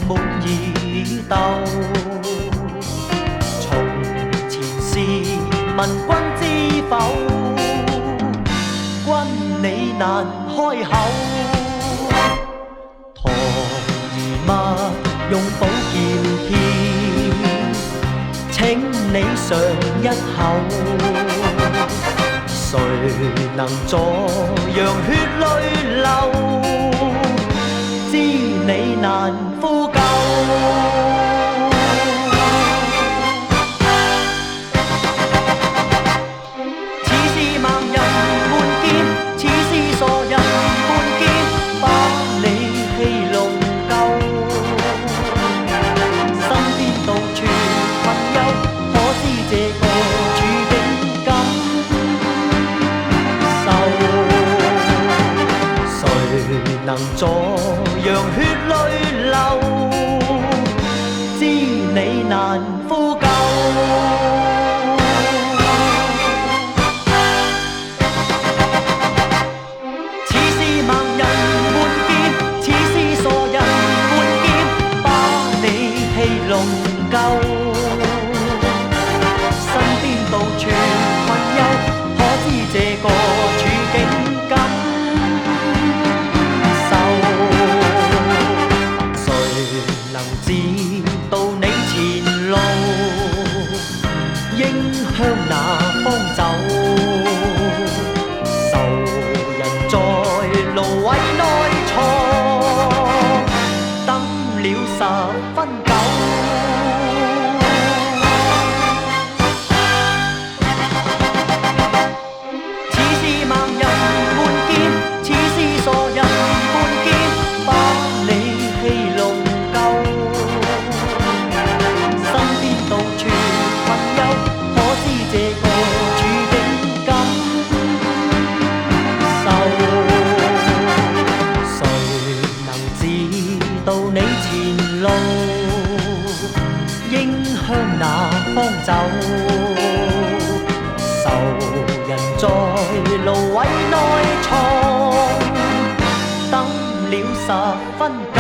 沒已鬥。從前事問君知否？君你難開口。堂而默用寶劍挑，請你嘗一口。誰能助讓血淚流？知你難呼救。似是盲人看見，似是傻人看見，把你戲弄夠。身邊到處困憂，可知這個處境感受？誰能助讓血淚流？知你難呼救。似是盲人看見，似是傻人看見，把你戲弄夠。身邊到處困憂，可知這個處境感受？誰能知道你前路應向哪方走？仇人在蘆葦內藏，等了10分久。似是盲人看見，似是傻人看見，把你戲弄夠。身邊到處困憂，可知這個處境感受？誰能知道你前路應向哪方走？仇人在蘆葦內藏，等了10分久。